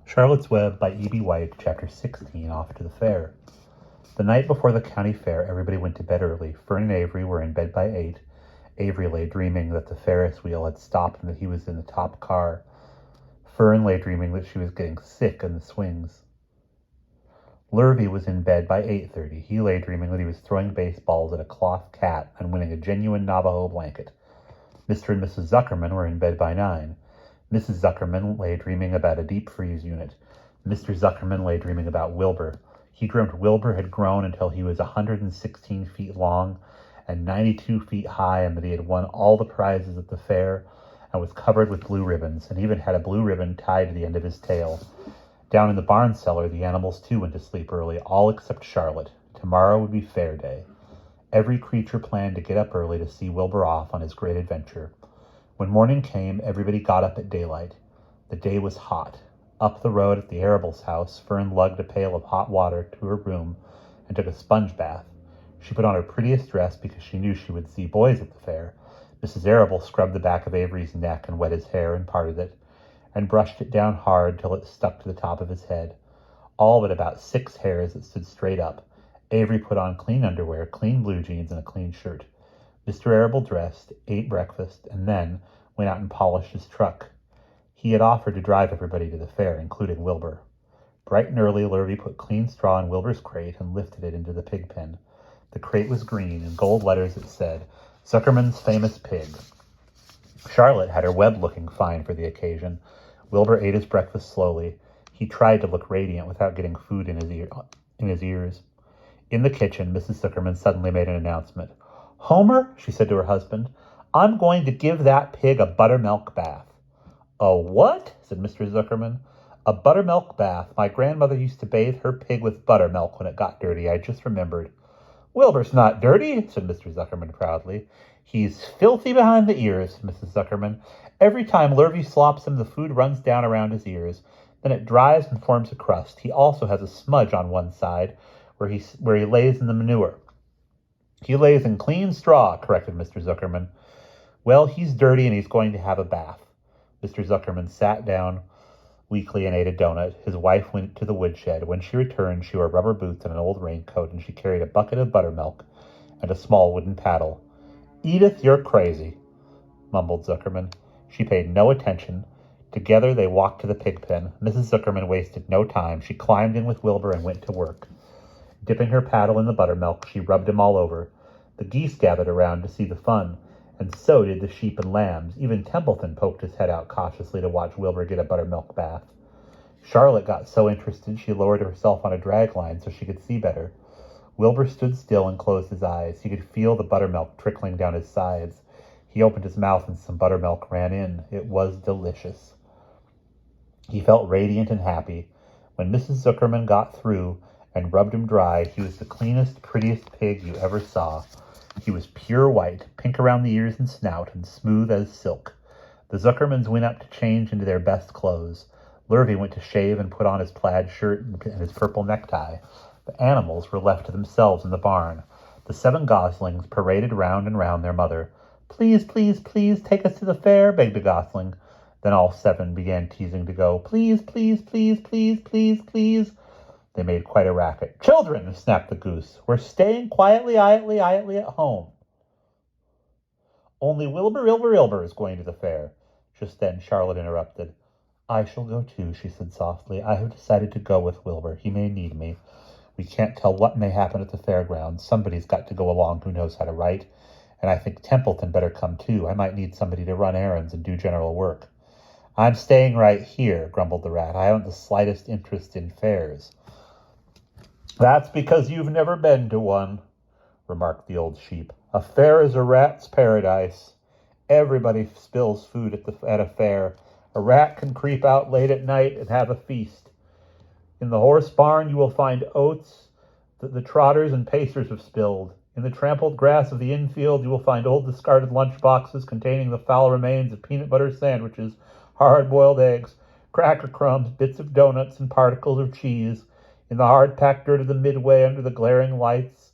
Charlotte's Web by E.B. White, Chapter 16, Off to the Fair. The night before the county fair, everybody went to bed early. Fern and Avery were in bed by 8. Avery lay dreaming that the Ferris wheel had stopped and that he was in the top car. Fern lay dreaming that she was getting sick in the swings. Lurvy was in bed by 8:30. He lay dreaming that he was throwing baseballs at a cloth cat and winning a genuine Navajo blanket. Mr. and Mrs. Zuckerman were in bed by 9. Mrs. Zuckerman lay dreaming about a deep freeze unit. Mr. Zuckerman lay dreaming about Wilbur. He dreamt Wilbur had grown until he was 116 feet long and 92 feet high, and that he had won all the prizes at the fair and was covered with blue ribbons, and even had a blue ribbon tied to the end of his tail. Down in the barn cellar, the animals too went to sleep early, all except Charlotte. Tomorrow would be fair day. Every creature planned to get up early to see Wilbur off on his great adventure. When morning came, everybody got up at daylight. The day was hot. Up the road at the Arable's house, Fern lugged a pail of hot water to her room and took a sponge bath. She put on her prettiest dress because she knew she would see boys at the fair. Mrs. Arable scrubbed the back of Avery's neck and wet his hair and parted it, and brushed it down hard till it stuck to the top of his head, all but about 6 hairs that stood straight up. Avery put on clean underwear, clean blue jeans, and a clean shirt. Mr. Arable dressed, ate breakfast, and then went out and polished his truck. He had offered to drive everybody to the fair, including Wilbur. Bright and early, Lurvy put clean straw in Wilbur's crate and lifted it into the pig pen. The crate was green. In gold letters it said, "Zuckerman's Famous Pig." Charlotte had her web looking fine for the occasion. Wilbur ate his breakfast slowly. He tried to look radiant without getting food in his ears. In the kitchen, Mrs. Zuckerman suddenly made an announcement. "Homer," she said to her husband, "I'm going to give that pig a buttermilk bath." "A what?" said Mr. Zuckerman. "A buttermilk bath. My grandmother used to bathe her pig with buttermilk when it got dirty. I just remembered." "Wilbur's not dirty," said Mr. Zuckerman proudly. "He's filthy behind the ears," said Mrs. Zuckerman. "Every time Lurvy slops him, the food runs down around his ears. Then it dries and forms a crust. He also has a smudge on one side where he lays in the manure." "He lays in clean straw," corrected Mr. Zuckerman. "Well, he's dirty and he's going to have a bath." Mr. Zuckerman sat down weakly and ate a donut. His wife went to the woodshed. When she returned, she wore rubber boots and an old raincoat, and she carried a bucket of buttermilk and a small wooden paddle. "Edith, you're crazy," mumbled Zuckerman. She paid no attention. Together they walked to the pig pen. Mrs. Zuckerman wasted no time. She climbed in with Wilbur and went to work. Dipping her paddle in the buttermilk, she rubbed him all over. The geese gathered around to see the fun, and so did the sheep and lambs. Even Templeton poked his head out cautiously to watch Wilbur get a buttermilk bath. Charlotte got so interested she lowered herself on a drag line so she could see better. Wilbur stood still and closed his eyes. He could feel the buttermilk trickling down his sides. He opened his mouth and some buttermilk ran in. It was delicious. He felt radiant and happy. When Mrs. Zuckerman got through and rubbed him dry, he was the cleanest, prettiest pig you ever saw. He was pure white, pink around the ears and snout, and smooth as silk. The Zuckermans went up to change into their best clothes. Lurvy went to shave and put on his plaid shirt and his purple necktie. The animals were left to themselves in the barn. The 7 goslings paraded round and round their mother. "Please, please, please, take us to the fair," begged a gosling. Then all 7 began teasing to go. "Please, please, please, please, please, please." They made quite a racket. "Children," snapped the goose, "we're staying quietly at home. Only Wilbur is going to the fair." Just then Charlotte interrupted. "I shall go too," she said softly. "I have decided to go with Wilbur. He may need me. We can't tell what may happen at the fairgrounds. Somebody's got to go along who knows how to write. And I think Templeton better come too. I might need somebody to run errands and do general work." "I'm staying right here," grumbled the rat. "I haven't the slightest interest in fairs." "That's because you've never been to one," remarked the old sheep. "A fair is a rat's paradise. Everybody spills food at a fair. A rat can creep out late at night and have a feast. In the horse barn you will find oats that the trotters and pacers have spilled. In the trampled grass of the infield you will find old discarded lunch boxes containing the foul remains of peanut butter sandwiches, hard-boiled eggs, cracker crumbs, bits of donuts, and particles of cheese. In the hard-packed dirt of the midway after the glaring lights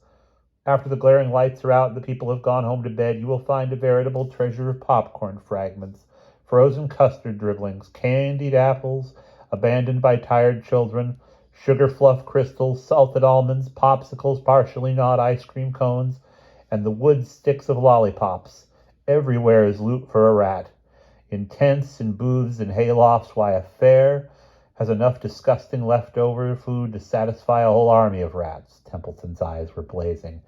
are out and the people have gone home to bed, you will find a veritable treasure of popcorn fragments, frozen custard dribblings, candied apples, abandoned by tired children, sugar fluff crystals, salted almonds, popsicles, partially gnawed ice cream cones, and the wood sticks of lollipops. Everywhere is loot for a rat. In tents and booths and haylofts, why, a fair has enough disgusting leftover food to satisfy a whole army of rats. Templeton's eyes were blazing.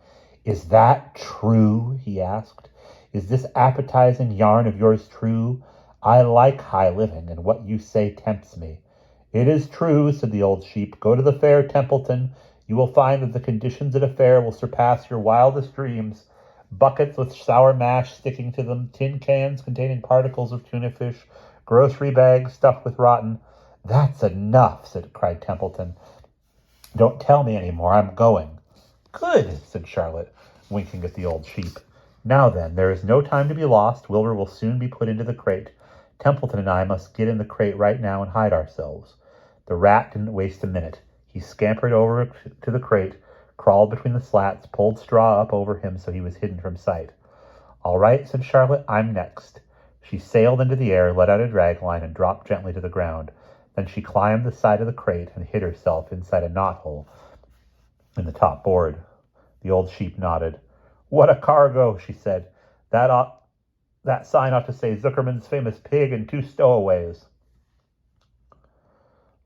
Is that true? He asked. Is this appetizing yarn of yours true? I like high living, and what you say tempts me. It is true, said the old sheep. Go to the fair, Templeton. You will find that the conditions at a fair will surpass your wildest dreams. Buckets with sour mash sticking to them, tin cans containing particles of tuna fish, grocery bags stuffed with rotten. That's enough, cried Templeton. Don't tell me any more. I'm going. Good, said Charlotte, winking at the old sheep. Now then, there is no time to be lost. Wilbur will soon be put into the crate. Templeton and I must get in the crate right now and hide ourselves. The rat didn't waste a minute. He scampered over to the crate, crawled between the slats, pulled straw up over him so he was hidden from sight. All right, said Charlotte, I'm next. She sailed into the air, let out a drag line, and dropped gently to the ground. Then she climbed the side of the crate and hid herself inside a knothole in the top board. The old sheep nodded. What a cargo, she said. That sign ought to say Zuckerman's famous pig and 2 stowaways.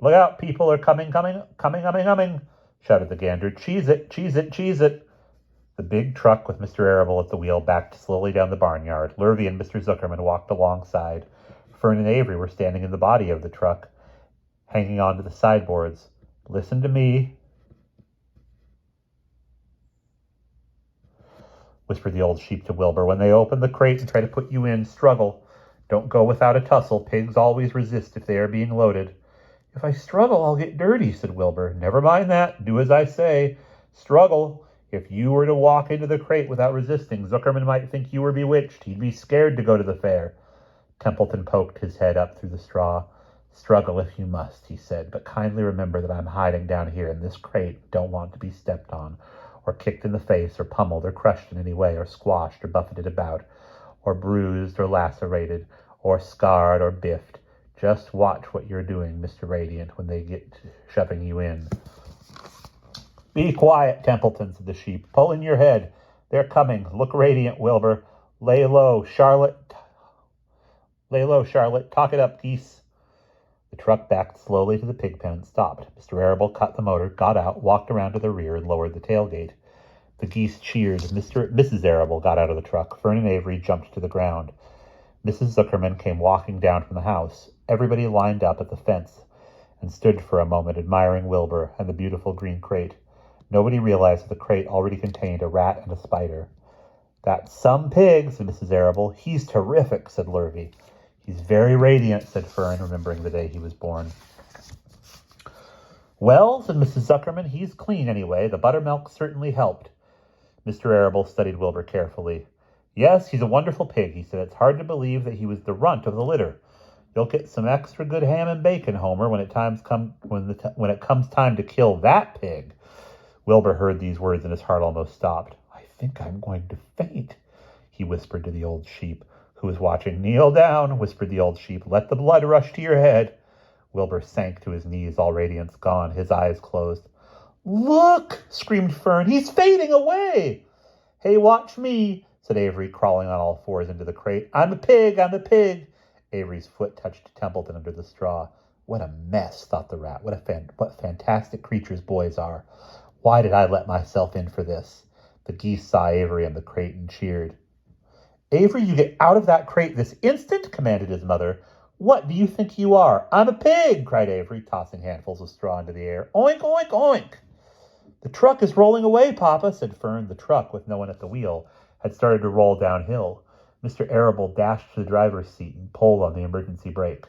Look out, people are coming, shouted the gander. Cheese it, cheese it, cheese it. The big truck with Mr. Arable at the wheel backed slowly down the barnyard. Lurvy and Mr. Zuckerman walked alongside. Fern and Avery were standing in the body of the truck, hanging onto the sideboards. Listen to me, whispered the old sheep to Wilbur. When they open the crate and try to put you in, struggle. Don't go without a tussle. Pigs always resist if they are being loaded. If I struggle, I'll get dirty, said Wilbur. Never mind that. Do as I say. Struggle. If you were to walk into the crate without resisting, Zuckerman might think you were bewitched. He'd be scared to go to the fair. Templeton poked his head up through the straw. Struggle if you must, he said, but kindly remember that I'm hiding down here in this crate. Don't want to be stepped on, or kicked in the face, or pummeled, or crushed in any way, or squashed, or buffeted about, or bruised, or lacerated, or scarred, or biffed. Just watch what you're doing, Mr. Radiant, when they get shoving you in. Be quiet, Templeton, said the sheep. Pull in your head. They're coming. Look radiant, Wilbur. Lay low, Charlotte. Talk it up, geese. The truck backed slowly to the pig pen and stopped. Mr. Arable cut the motor, got out, walked around to the rear, and lowered the tailgate. The geese cheered. Mrs. Arable got out of the truck. Fern and Avery jumped to the ground. Mrs. Zuckerman came walking down from the house. Everybody lined up at the fence and stood for a moment admiring Wilbur and the beautiful green crate. Nobody realized that the crate already contained a rat and a spider. That's some pig, said Mrs. Arable. He's terrific, said Lurvy. He's very radiant, said Fern, remembering the day he was born. Well, said Mrs. Zuckerman, he's clean anyway. The buttermilk certainly helped. Mr. Arable studied Wilbur carefully. Yes, he's a wonderful pig, he said. It's hard to believe that he was the runt of the litter. You'll get some extra good ham and bacon, Homer, when it comes time to kill that pig. Wilbur heard these words and his heart almost stopped. I think I'm going to faint, he whispered to the old sheep, who was watching. Kneel down, whispered the old sheep. Let the blood rush to your head. Wilbur sank to his knees, all radiance gone, his eyes closed. Look, screamed Fern. He's fading away. Hey, watch me, said Avery, crawling on all fours into the crate. I'm a pig. Avery's foot touched Templeton under the straw. What a mess, thought the rat. What fantastic creatures boys are. Why did I let myself in for this? The geese saw Avery in the crate and cheered. Avery, you get out of that crate this instant, commanded his mother. What do you think you are? I'm a pig, cried Avery, tossing handfuls of straw into the air. Oink, oink, oink. The truck is rolling away, Papa, said Fern. The truck, with no one at the wheel, had started to roll downhill. Mr. Arable dashed to the driver's seat and pulled on the emergency brake.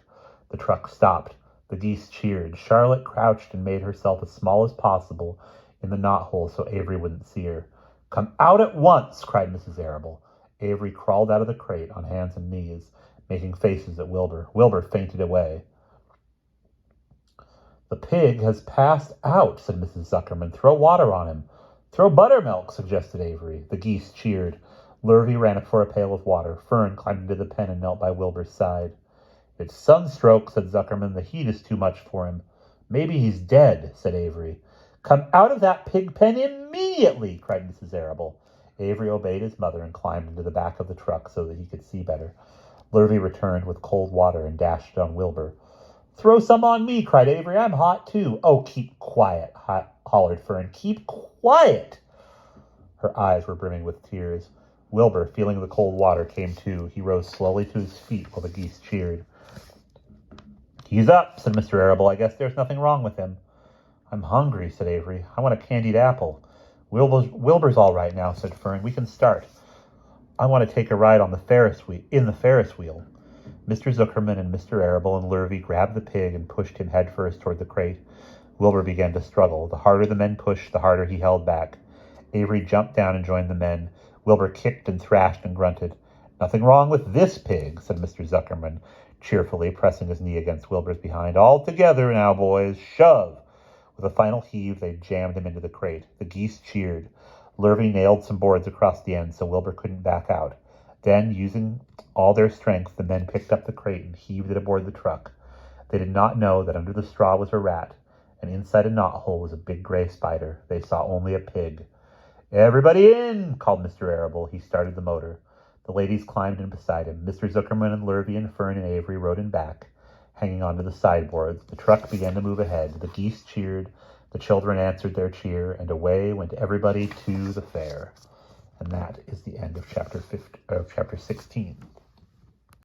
The truck stopped. The geese cheered. Charlotte crouched and made herself as small as possible in the knothole so Avery wouldn't see her. Come out at once, cried Mrs. Arable. Avery crawled out of the crate on hands and knees, making faces at Wilbur. Wilbur fainted away. The pig has passed out, said Mrs. Zuckerman. Throw water on him. Throw buttermilk, suggested Avery. The geese cheered. Lurvy ran up for a pail of water. Fern climbed into the pen and knelt by Wilbur's side. It's sunstroke, said Zuckerman. The heat is too much for him. Maybe he's dead, said Avery. Come out of that pig pen immediately, cried Mrs. Arable. Avery obeyed his mother and climbed into the back of the truck so that he could see better. Lurvy returned with cold water and dashed it on Wilbur. Throw some on me, cried Avery. I'm hot, too. Oh, keep quiet, hollered Fern. Keep quiet. Her eyes were brimming with tears. Wilbur, feeling the cold water, came to. He rose slowly to his feet while the geese cheered. He's up, said Mr. Arable. I guess there's nothing wrong with him. I'm hungry, said Avery. I want a candied apple. Wilbur's all right now, said Fern. We can start. I want to take a ride on the Ferris wheel. Mr. Zuckerman and Mr. Arable and Lurvy grabbed the pig and pushed him headfirst toward the crate. Wilbur began to struggle. The harder the men pushed, the harder he held back. Avery jumped down and joined the men. Wilbur kicked and thrashed and grunted. Nothing wrong with this pig, said Mr. Zuckerman, cheerfully, pressing his knee against Wilbur's behind. All together now, boys. Shove! With a final heave, they jammed him into the crate. The geese cheered. Lurvy nailed some boards across the end so Wilbur couldn't back out. Then, using all their strength, the men picked up the crate and heaved it aboard the truck. They did not know that under the straw was a rat, and inside a knothole was a big gray spider. They saw only a pig. Everybody in, called Mr. Arable. He started the motor. The ladies climbed in beside him. Mr. Zuckerman and Lurvy and Fern and Avery rode in back, hanging onto the sideboards. The truck began to move ahead. The geese cheered. The children answered their cheer, and away went everybody to the fair. And that is the end of chapter 16.